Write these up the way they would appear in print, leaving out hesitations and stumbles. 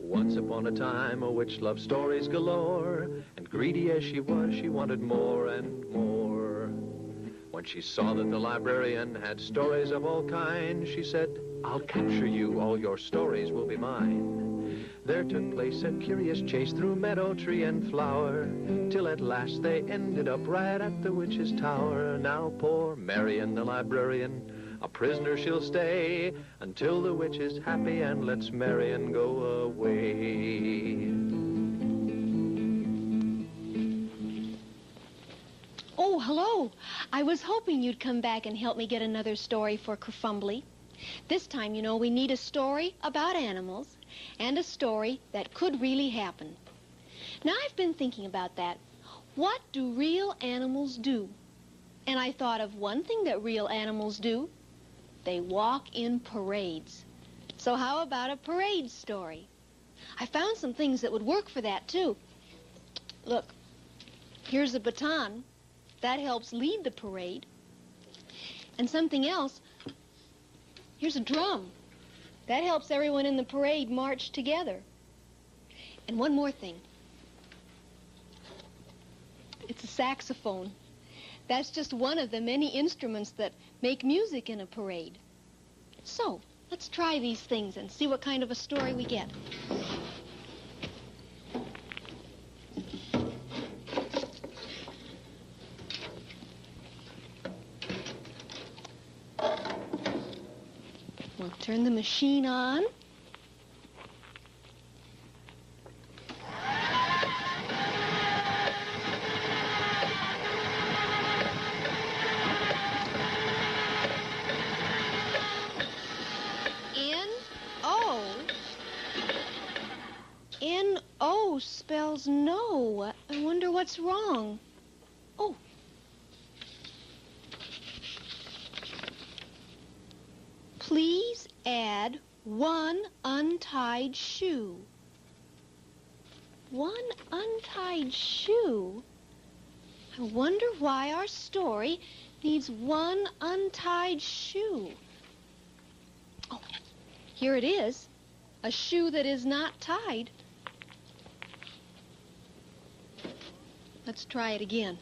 Once upon a time, a witch loved stories galore, and greedy as she was, she wanted more and more. When she saw that the librarian had stories of all kinds, she said, "I'll capture you, all your stories will be mine." There took place a curious chase through meadow, tree, and flower, till at last they ended up right at the witch's tower. Now poor Marian the librarian, a prisoner she'll stay, until the witch is happy and lets Marian go away. Oh, hello. I was hoping you'd come back and help me get another story for Kerfumbly. This time, you know, we need a story about animals and a story that could really happen. Now, I've been thinking about that. What do real animals do? And I thought of one thing that real animals do. They walk in parades. So how about a parade story? I found some things that would work for that, too. Look, here's a baton. That helps lead the parade. And something else, here's a drum. That helps everyone in the parade march together. And one more thing. It's a saxophone. That's just one of the many instruments that make music in a parade. So, let's try these things and see what kind of a story we get. We'll turn the machine on. N-O spells no. I wonder what's wrong. Oh. Please add one untied shoe. One untied shoe? I wonder why our story needs one untied shoe. Oh, here it is. A shoe that is not tied. Let's try it again.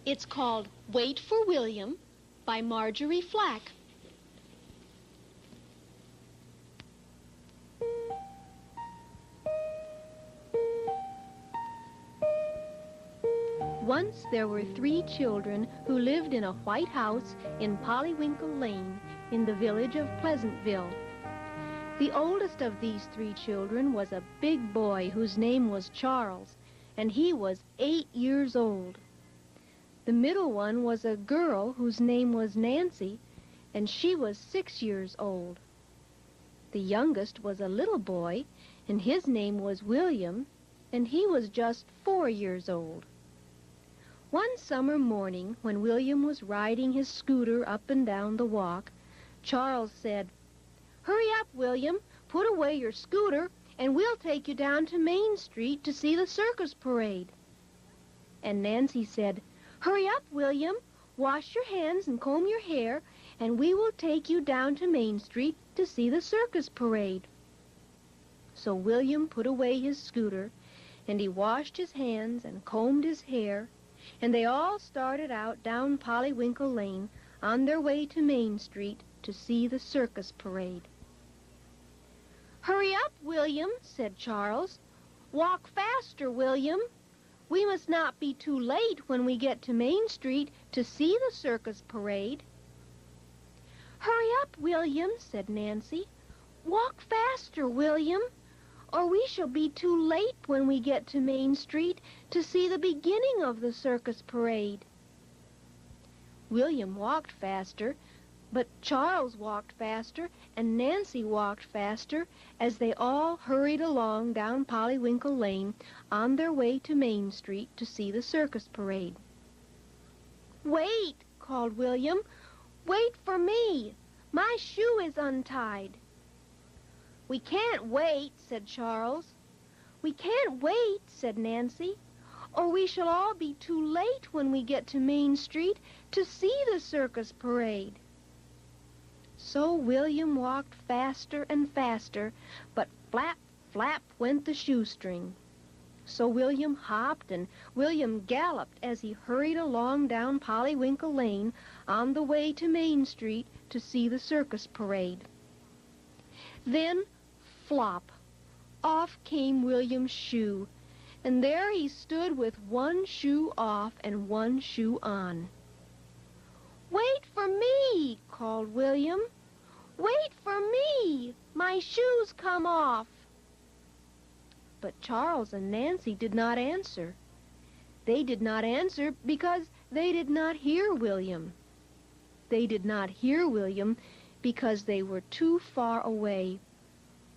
It's called Wait for William by Marjorie Flack. Once there were 3 children who lived in a white house in Pollywinkle Lane in the village of Pleasantville. The oldest of these 3 children was a big boy whose name was Charles, and he was 8 years old. The middle one was a girl whose name was Nancy, and she was 6 years old. The youngest was a little boy, and his name was William, and he was just 4 years old. One summer morning, when William was riding his scooter up and down the walk, Charles said, "Hurry up, William, put away your scooter, and we'll take you down to Main Street to see the circus parade." And Nancy said, "Hurry up, William, wash your hands and comb your hair, and we will take you down to Main Street to see the circus parade." So William put away his scooter, and he washed his hands and combed his hair, and they all started out down Pollywinkle Lane on their way to Main Street to see the circus parade. "Hurry up, William," said Charles. "Walk faster, William. We must not be too late when we get to Main Street to see the circus parade." "Hurry up, William," said Nancy. "Walk faster, William, or we shall be too late when we get to Main Street to see the beginning of the circus parade." William walked faster, but Charles walked faster, and Nancy walked faster as they all hurried along down Pollywinkle Lane on their way to Main Street to see the circus parade. "Wait," called William. "Wait for me. My shoe is untied." "We can't wait," said Charles. "We can't wait," said Nancy, "or we shall all be too late when we get to Main Street to see the circus parade." So William walked faster and faster, but flap, flap went the shoestring. So William hopped and William galloped as he hurried along down Pollywinkle Lane on the way to Main Street to see the circus parade. Then, flop, off came William's shoe, and there he stood with one shoe off and one shoe on. "Wait for me," called William. "Wait for me! My shoes come off." But Charles and Nancy did not answer. They did not answer because they did not hear William. They did not hear William because they were too far away.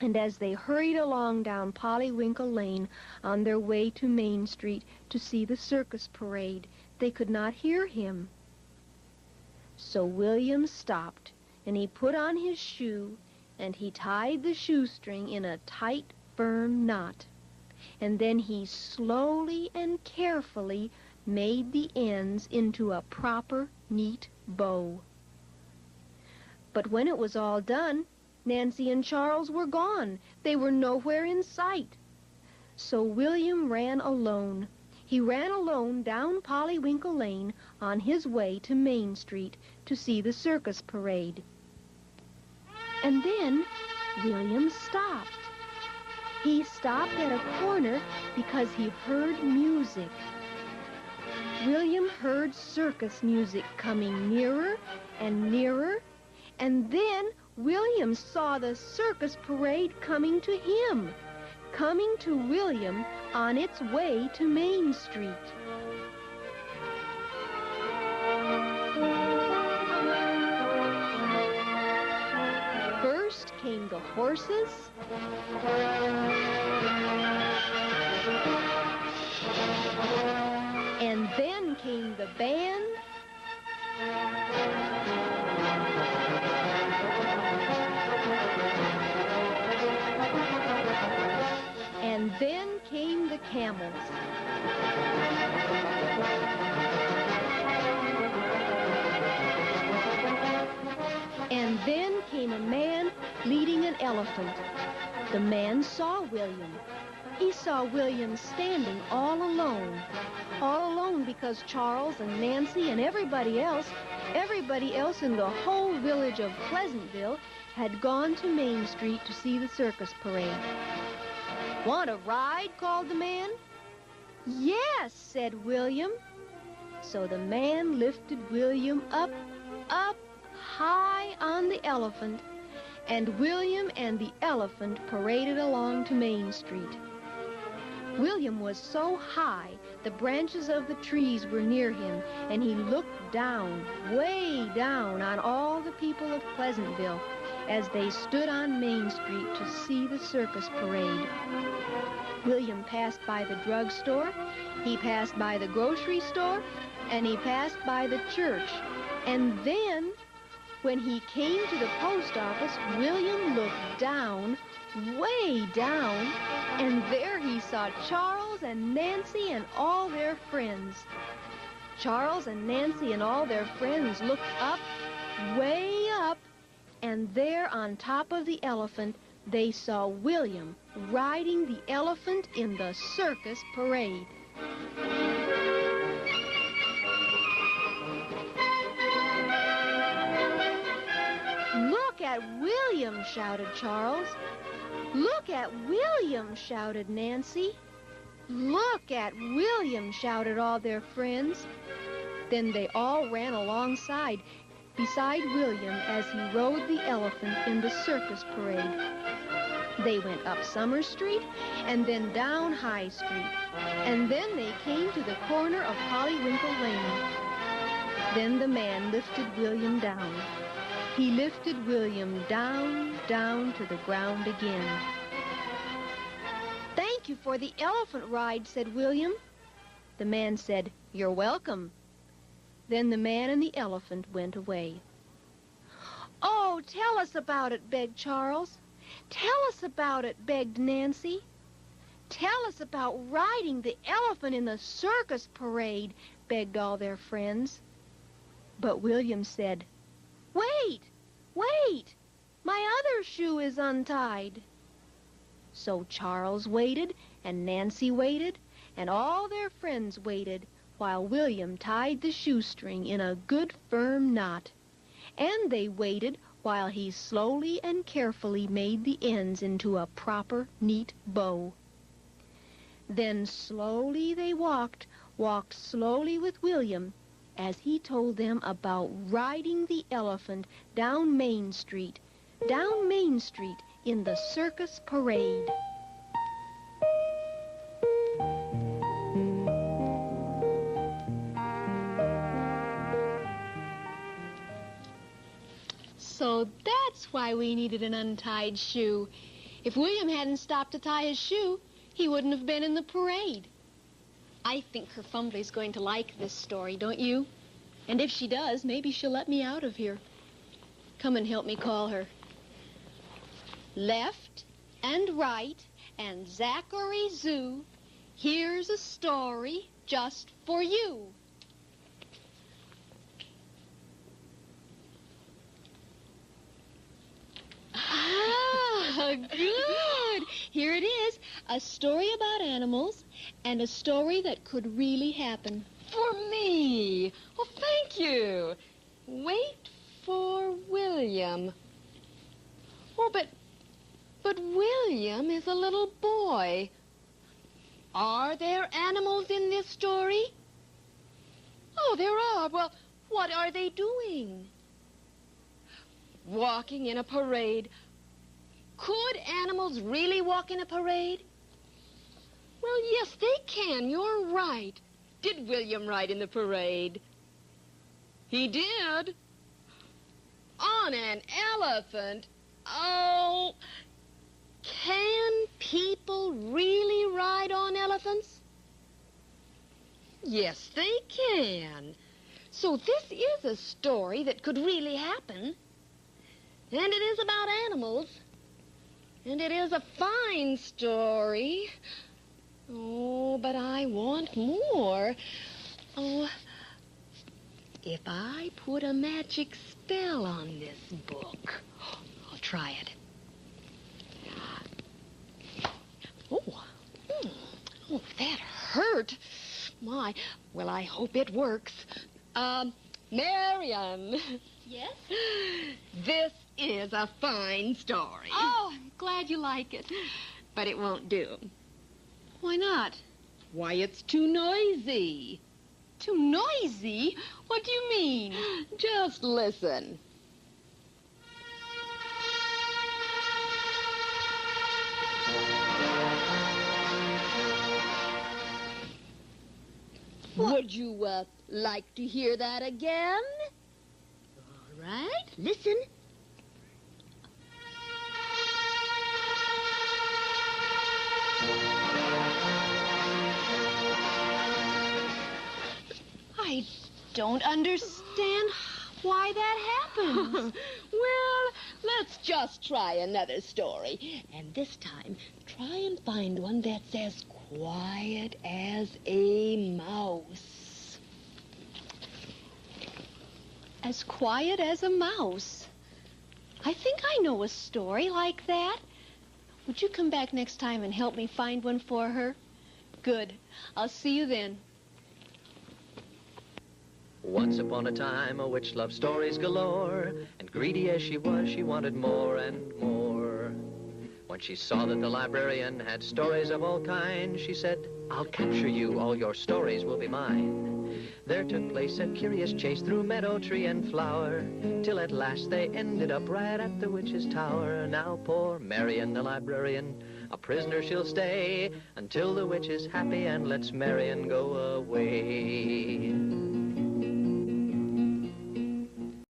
And as they hurried along down Pollywinkle Lane on their way to Main Street to see the circus parade, they could not hear him. So William stopped, and he put on his shoe, and he tied the shoestring in a tight, firm knot. And then he slowly and carefully made the ends into a proper, neat bow. But when it was all done, Nancy and Charles were gone. They were nowhere in sight. So William ran alone. He ran alone down Pollywinkle Lane on his way to Main Street to see the circus parade. And then William stopped. He stopped at a corner because he heard music. William heard circus music coming nearer and nearer, and then William saw the circus parade coming to him, coming to William on its way to Main Street. First came the horses, and then came the band, and then came the camels. And then came a man leading an elephant. The man saw William. He saw William standing all alone because Charles and Nancy and everybody else in the whole village of Pleasantville had gone to Main Street to see the circus parade. "Want a ride?" called the man. "Yes," said William. So the man lifted William up high on the elephant, and William and the elephant paraded along to Main Street. William was so high, the branches of the trees were near him, and he looked down, way down on all the people of Pleasantville as they stood on Main Street to see the circus parade. William passed by the drugstore, he passed by the grocery store, and he passed by the church. And then, when he came to the post office, William looked down, way down, and there he saw Charles and Nancy and all their friends. Charles and Nancy and all their friends looked up, way up, and there on top of the elephant, they saw William riding the elephant in the circus parade. "Look at William!" shouted Charles. "Look at William!" shouted Nancy. "Look at William!" shouted all their friends. Then they all ran beside William as he rode the elephant in the circus parade. They went up Summer Street and then down High Street, and then they came to the corner of Pollywinkle Lane. Then the man lifted William down. He lifted William down, down to the ground again. "Thank you for the elephant ride," said William. The man said, "You're welcome." Then the man and the elephant went away. "Oh, tell us about it," begged Charles. Tell us about it, begged Nancy. Tell us about riding the elephant in the circus parade, begged all their friends. But William said, "Wait, wait, my other shoe is untied." So Charles waited, and Nancy waited, and all their friends waited, while William tied the shoestring in a good firm knot. And they waited while he slowly and carefully made the ends into a proper, neat bow. Then slowly they walked slowly with William, as he told them about riding the elephant down Main Street in the circus parade. So that's why we needed an untied shoe. If William hadn't stopped to tie his shoe, he wouldn't have been in the parade. I think her Fumbly's going to like this story, don't you? And if she does, maybe she'll let me out of here. Come and help me call her. Left and right and Zachary Zoo, here's a story just for you. Ah, good. Here it is, a story about animals and a story that could really happen. For me. Well, thank you. Wait for William. Oh, but William is a little boy. Are there animals in this story? Oh, there are. Well, what are they doing? Walking in a parade. Could animals really walk in a parade? Well, yes, they can. You're right. Did William ride in the parade? He did. On an elephant. Oh, can people really ride on elephants? Yes, they can. So this is a story that could really happen. And it is about animals. And it is a fine story. Oh, but I want more. Oh, if I put a magic spell on this book. I'll try it. Oh, oh, that hurt. My, well, I hope it works. Marion. Yes? This is a fine story. Oh, I'm glad you like it. But it won't do. Why not? Why, it's too noisy. Too noisy? What do you mean? Just listen. What? Would you, like to hear that again? All right, listen. I don't understand why that happened. Well, let's just try another story. And this time, try and find one that's as quiet as a mouse. As quiet as a mouse. I think I know a story like that. Would you come back next time and help me find one for her? Good. I'll see you then. Once upon a time, a witch loved stories galore, and greedy as she was, she wanted more and more. When she saw that the librarian had stories of all kinds, she said, "I'll capture you, all your stories will be mine." There took place a curious chase through meadow, tree, and flower, till at last they ended up right at the witch's tower. Now poor Marion, the librarian, a prisoner she'll stay, until the witch is happy and lets Marion go away.